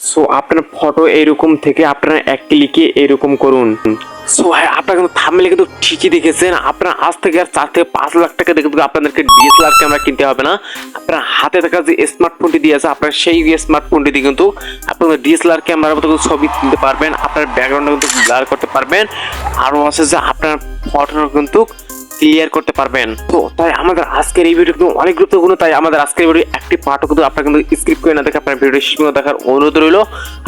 So আপনার photo এরকম থেকে আপনারা এক ক্লিকে এরকম করুন। সো হ্যাঁ, আপনারা কিন্তু থাম্বনেলে কিন্তু ঠিকই দেখেছেন। আপনারা আজ থেকে আর 4 থেকে 5 লাখ টাকা দেখে কিন্তু আপনাদেরকে ডিএসএলআর ক্যামেরা কিনতে হবে না। আপনার হাতে থাকা যে স্মার্টফোনটি দিয়ে আছে, আপনার সেই স্মার্টফোনটি দিয়ে কিন্তু আপনারা ডিএসএলআর ক্যামেরার মতো ছবি তুলতে পারবেন, আপনার ব্যাকগ্রাউন্ডটা কিন্তু ব্লার করতে পারবেন, আরও আছে যে আপনার ফটোটা কিন্তু ক্লিয়ার করতে পারবেন। তো তাই আমাদের আজকের এই ভিডিও কিন্তু অনেক গুরুত্বপূর্ণ। তাই আমাদের আজকের ভিডিও একটি পার্টও কিন্তু আপনারা কিন্তু স্কিপ করে না দেখে আপনার ভিডিও শেষ পর্যন্ত দেখার অনুরোধ রইল।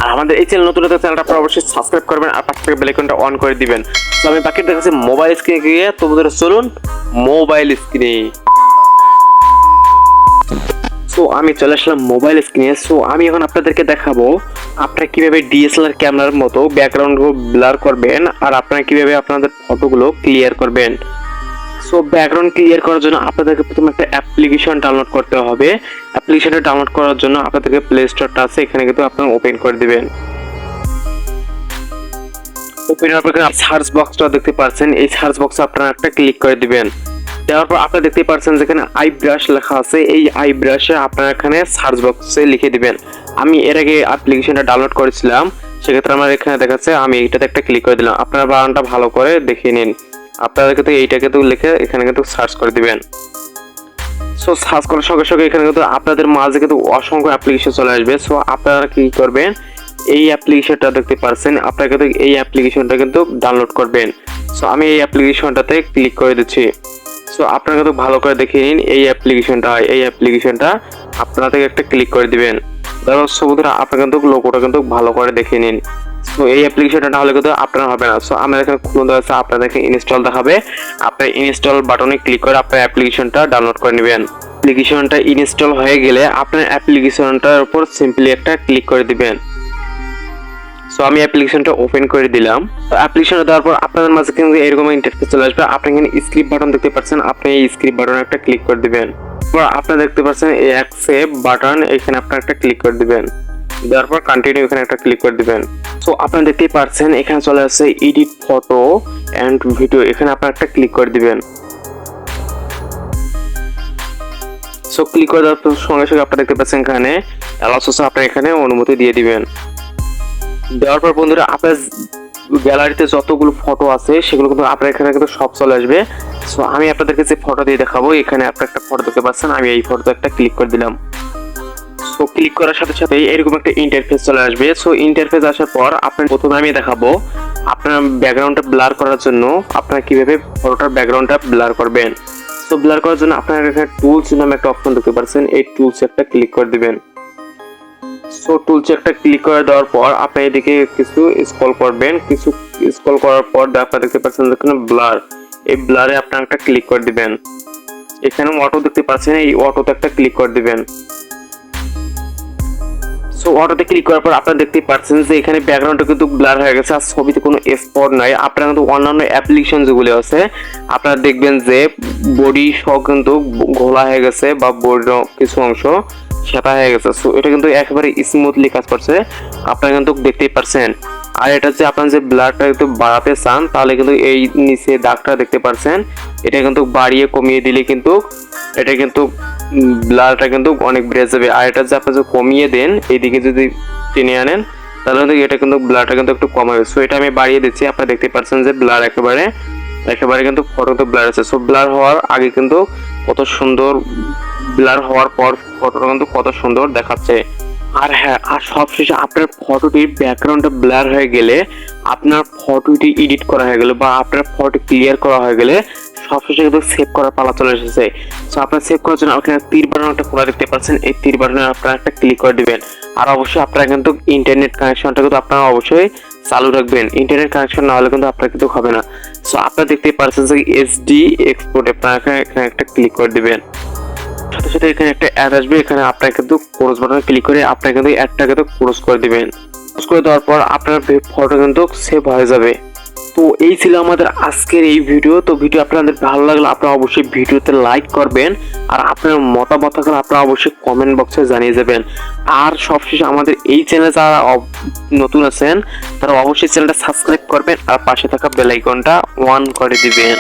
আর আমাদের এই চ্যানেল নতুন হলে চ্যানেলটা আপনারা অবশ্যই সাবস্ক্রাইব করবেন আর পাশে থেকে বেল আইকনটা অন করে দিবেন। তো আমি বাকি দেখাচ্ছি মোবাইল স্ক্রিনে গিয়ে, তোমাদের চলুন মোবাইল স্ক্রিনে। সো আমি চলে আসলাম মোবাইল স্ক্রিনে। সো আমি এখন আপনাদেরকে দেখাবো আপনারা কিভাবে ডিএসএলআর ক্যামেরার মতো ব্যাকগ্রাউন্ডগুলো ব্লার করবেন আর আপনারা কিভাবে আপনাদের ফটোগুলো ক্লিয়ার করবেন। সো ব্যাকগ্রাউন্ড ক্লিয়ার করার জন্য আপনাদেরকে প্রথমে একটা অ্যাপ্লিকেশন ডাউনলোড করতে হবে। অ্যাপ্লিকেশনটা ডাউনলোড করার জন্য আপনাদেরকে প্লে স্টোরটা আছে, এখানে কিন্তু আপনারা ওপেন করে দিবেন। ওপেন হওয়ার পর সার্চ বক্সটা দেখতে পাচ্ছেন, এই সার্চ বক্সে আপনারা একটা ক্লিক করে দিবেন। দেওয়ার পর আপনারা দেখতে পাচ্ছেন যেখানে আই ব্রাশ লেখা আছে, এই আই ব্রাশে আপনারা এখানে সার্চ বক্সে লিখে দিবেন। আমি এর আগে অ্যাপ্লিকেশনটা ডাউনলোড করেছিলাম, সেক্ষেত্রে আমার এখানে দেখাচ্ছে, আমি এইটাতে একটা ক্লিক করে দিলাম। আপনারা বানানটা ভালো করে দেখে নিন। আপনারা কিন্তু এইটাকে তো লিখে এখানে কিন্তু সার্চ করে দিবেন। সো সার্চ করার সঙ্গে সঙ্গে এখানে কিন্তু আপনাদের মাঝে কিন্তু অসংখ্য অ্যাপ্লিকেশন চলে আসবে। সো আপনারা কি করবেন, এই অ্যাপ্লিকেশনটা দেখতে পাচ্ছেন, আপনারা কিন্তু এই অ্যাপ্লিকেশনটা কিন্তু ডাউনলোড করবেন। সো আমি এই অ্যাপ্লিকেশনটাতে ক্লিক করে দিচ্ছি। সো আপনারা কিন্তু ভালো করে দেখে নিন এই অ্যাপ্লিকেশনটা আপনাদের একটা ক্লিক করে দিবেন। তারপর সবুজরা আপনারা কিন্তু লোগোটা কিন্তু ভালো করে দেখে নিন। সো এই অ্যাপ্লিকেশনটা না হলে কিন্তু আপনার হবে না। সো আমরা এখানে খুলে দেওয়া আছে, আপনাদেরকে ইনস্টল দেখাবে। আপনার ইনস্টল বাটনে ক্লিক করে আপনার অ্যাপ্লিকেশনটা ডাউনলোড করে নেবেন। অ্যাপ্লিকেশনটা ইনস্টল হয়ে গেলে আপনার অ্যাপ্লিকেশনটার উপর সিম্পলি একটা ক্লিক করে দিবেন। সো আমি অ্যাপ্লিকেশনটা ওপেন করে দিলাম। তো অ্যাপ্লিকেশনটা দেওয়ার পর আপনাদের মাঝে কিন্তু এরকম ইন্টারফেস চলে আসবে। আপনি এখানে স্ক্রিপ্ট বাটন দেখতে পাচ্ছেন, আপনি এই স্ক্রিপ্ট বাটনে একটা ক্লিক করে দিবেন। তারপর আপনারা দেখতে পাচ্ছেন এই অ্যাকসেপ্ট বাটন, এখানে আপনারা একটা ক্লিক করে দিবেন। দেওয়ার পর কন্টিনিউ এখানে একটা ক্লিক করে দিবেন। সো আপনারা দেখতেই পাচ্ছেন এখানে চলে আসছে এডিট ফটো এন্ড ভিডিও, এখানে আপনারা একটা ক্লিক করে দিবেন। সো ক্লিক করে দেওয়ার সঙ্গে সঙ্গে আপনারা দেখতে পাচ্ছেন এখানে অ্যালাউস আছে, আপনারা এখানে অনুমতি দিয়ে দিবেন। দেওয়ার পর বন্ধুরা আপনার গ্যালারিতে যতগুলো ফটো আছে সেগুলো কিন্তু আপনার এখানে কিন্তু সব চলে আসবে। সো আমি আপনাদেরকে যে ফটো দিয়ে দেখাবো, এখানে আপনারা একটা ফটো দেখতে পাচ্ছেন, আমি এই ফটোতে একটা ক্লিক করে দিলাম। সো ক্লিক করার সাথে সাথে এরকম একটা ইন্টারফেস চলে আসবে। সো ইন্টারফেস আসার পর আপনার প্রথমে আমি দেখাবো আপনার ব্যাকগ্রাউন্ডটা ব্লার করার জন্য আপনারা কিভাবে ফটোটার ব্যাকগ্রাউন্ডটা ব্লার করবেন। সো ব্লার করার জন্য আপনারা এখানে টুলস নামে একটা অপশন দেখতে পাচ্ছেন, এই টুলস একটা ক্লিক করে দিবেন। সো টুলস একটা ক্লিক করে দেওয়ার পর আপনি এদিকে কিছু স্ক্রল করবেন, কিছু স্ক্রল করার পর আপনারা দেখতে পাচ্ছেন এখানে ব্লার, এই ব্লারে আপনারা একটা ক্লিক করে দিবেন। এখানে অটো দেখতে পাচ্ছেন, এই অটোতে একটা ক্লিক করে দিবেন। সো অটোতে ক্লিক করার পর আপনারা দেখতে পাচ্ছেন যে এখানে ব্যাকগ্রাউন্ডটা কিন্তু ব্লার হয়ে গেছে, আর ছবিতে কোনো স্পট নাই। আপনারা কিন্তু অন্যান্য অ্যাপ্লিকেশন যেগুলো আছে আপনারা দেখবেন যে বডি সহ কিন্তু ঘোলা হয়ে গেছে বা বডির কিছু অংশ সেটা হয়ে গেছে। সো এটা কিন্তু একেবারে স্মুথলি কাজ করছে, আপনারা কিন্তু দেখতেই পাচ্ছেন। আর এটা যে আপনারা যে ব্লারটা একটু বাড়াতে চান তাহলে কিন্তু এই নিচে দাগটা দেখতে পাচ্ছেন, এটা কিন্তু বাড়িয়ে কমিয়ে দিলে কিন্তু এটা কিন্তু ব্লারটা কিন্তু অনেক বেড়ে যাবে। আর এটা যে আপনারা কমিয়ে দেন, এইদিকে যদি টেনে আনেন তাহলে কিন্তু এটা কিন্তু ব্লারটা কিন্তু একটু কম হবে। সো এটা আমি বাড়িয়ে দিচ্ছি, আপনারা দেখতে পাচ্ছেন যে ব্লার একেবারে কিন্তু ফটোতে ব্লার আছে। সো ব্লার হওয়ার আগে কিন্তু কত সুন্দর, ব্লার হওয়ার পর ফটোটা কিন্তু কত সুন্দর দেখাচ্ছে। আর হ্যাঁ, আর সবশেষে আপনার ফটোটির ব্যাকগ্রাউন্ডটা ব্লার হয়ে গেলে, আপনার ফটোটি এডিট করা হয়ে গেলে বা আপনার ফটো ক্লিয়ার করা হয়ে গেলে সবশেষে কিন্তু সেভ করার পালা চলে এসেছে। সো আপনার সেভ করার জন্য আপনার তীর বাটন একটা খোলা দেখতে পাচ্ছেন, এই তীর বাটনে আপনারা একটা ক্লিক করে দিবেন। আর অবশ্যই আপনারা কিন্তু ইন্টারনেট কানেকশনটা কিন্তু আপনারা অবশ্যই চালু রাখবেন, ইন্টারনেট কানেকশন না হলে কিন্তু আপনার কিন্তু হবে না। সো আপনারা দেখতেই পাচ্ছেন যে এসডি এক্সপোর্ট, আপনারা এখানে একটা ক্লিক করে দিবেন। সাথে সাথে এখানে একটা অ্যাড আসবে, এখানে আপনারা কিন্তু ক্লোজ বাটনে ক্লিক করে আপনারা কিন্তু অ্যাডটা কিন্তু ক্লোজ করে দিবেন। ক্লোজ করে দেওয়ার পর আপনার ফটো কিন্তু সেভ হয়ে যাবে। তো এই ছিল আমাদের আজকের এই ভিডিও। তো ভিডিও আপনাদের ভালো লাগলে আপনারা অবশ্যই ভিডিওতে লাইক করবেন, আর আপনার মতামত থাকলে আপনারা অবশ্যই কমেন্ট বক্সে জানিয়ে যাবেন। আর সবশেষে আমাদের এই চ্যানেলে যারা নতুন আছেন তারা অবশ্যই চ্যানেলটা সাবস্ক্রাইব করবেন আর পাশে থাকা বেল আইকনটা অন করে দিবেন।